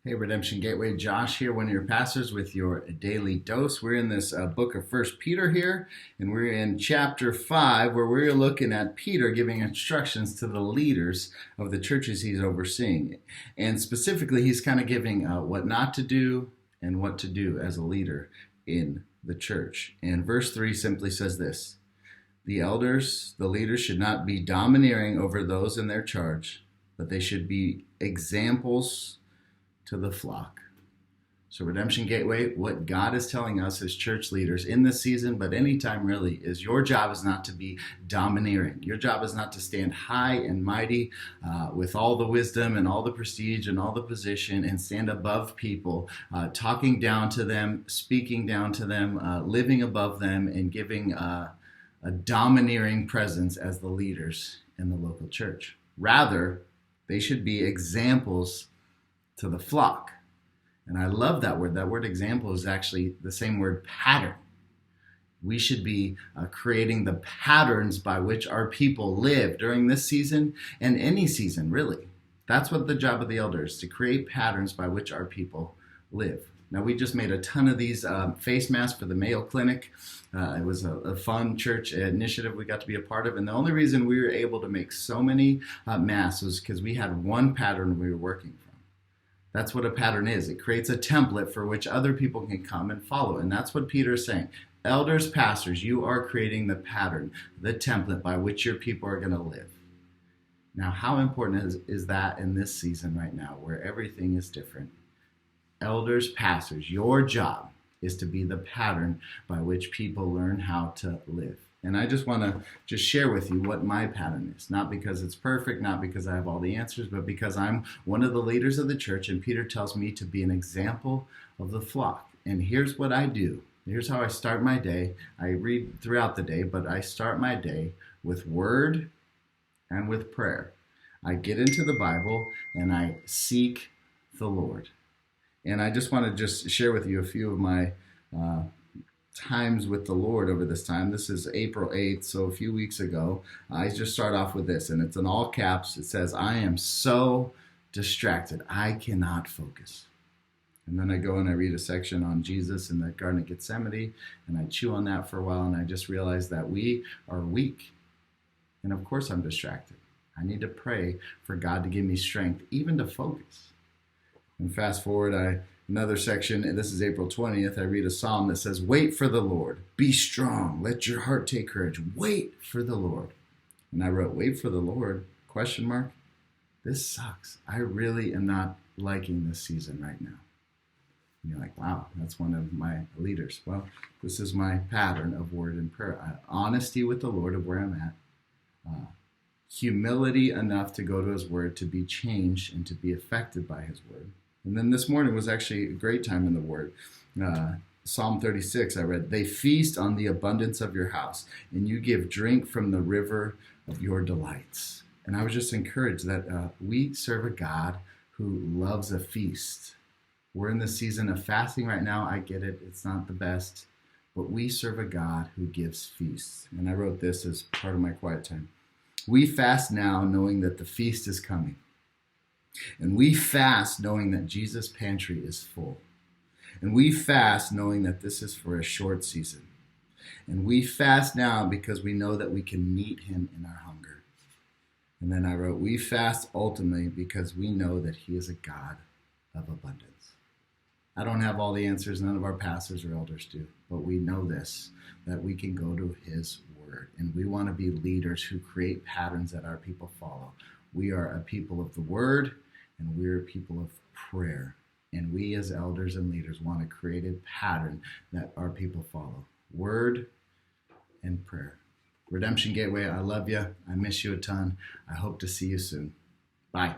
Hey, Redemption Gateway, Josh here, one of your pastors with your daily dose. We're in this book of First Peter here, and we're in chapter 5, where we're looking at Peter giving instructions to the leaders of the churches he's overseeing. And specifically, he's kind of giving what not to do and what to do as a leader in the church. And verse 3 simply says this: the elders, the leaders, should not be domineering over those in their charge, but they should be examples to the flock. So Redemption Gateway, what God is telling us as church leaders in this season, but anytime really, is your job is not to be domineering. Your job is not to stand high and mighty with all the wisdom and all the prestige and all the position and stand above people, talking down to them, speaking down to them, living above them, and giving a domineering presence as the leaders in the local church. Rather, they should be examples to the flock. And I love that word. That word example is actually the same word pattern. We should be creating the patterns by which our people live during this season and any season, really. That's what the job of the elder is, to create patterns by which our people live. Now, we just made a ton of these face masks for the Mayo Clinic. It was a fun church initiative we got to be a part of. And the only reason we were able to make so many masks was because we had one pattern we were working from. That's what a pattern is. It creates a template for which other people can come and follow. And that's what Peter is saying. Elders, pastors, you are creating the pattern, the template by which your people are going to live. Now, how important is that in this season right now where everything is different? Elders, pastors, your job is to be the pattern by which people learn how to live. And I just want to just share with you what my pattern is. Not because it's perfect, not because I have all the answers, but because I'm one of the leaders of the church, and Peter tells me to be an example of the flock. And here's what I do. Here's how I start my day. I read throughout the day, but I start my day with word and with prayer. I get into the Bible and I seek the Lord. And I just want to just share with you a few of my times with the Lord over this time. This is April 8th, so a few weeks ago. I just start off with this, and it's in all caps. It says, I am so distracted. I cannot focus. And then I go and I read a section on Jesus in the Garden of Gethsemane, and I chew on that for a while, and I just realize that we are weak. And of course I'm distracted. I need to pray for God to give me strength, even to focus. And fast forward, another section, and this is April 20th, I read a psalm that says, wait for the Lord, be strong, let your heart take courage, wait for the Lord. And I wrote, wait for the Lord, ? This sucks. I really am not liking this season right now. And you're like, wow, that's one of my leaders. Well, this is my pattern of word and prayer. Honesty with the Lord of where I'm at. Humility enough to go to his word, to be changed and to be affected by his word. And then this morning was actually a great time in the Word. Psalm 36, I read, they feast on the abundance of your house, and you give drink from the river of your delights. And I was just encouraged that we serve a God who loves a feast. We're in the season of fasting right now. I get it. It's not the best. But we serve a God who gives feasts. And I wrote this as part of my quiet time. We fast now knowing that the feast is coming. And we fast knowing that Jesus' pantry is full. And we fast knowing that this is for a short season. And we fast now because we know that we can meet him in our hunger. And then I wrote, we fast ultimately because we know that he is a God of abundance. I don't have all the answers. None of our pastors or elders do. But we know this, that we can go to his word. And we want to be leaders who create patterns that our people follow. We are a people of the word, and we're people of prayer. And we as elders and leaders want to create a pattern that our people follow. Word and prayer. Redemption Gateway, I love you. I miss you a ton. I hope to see you soon. Bye.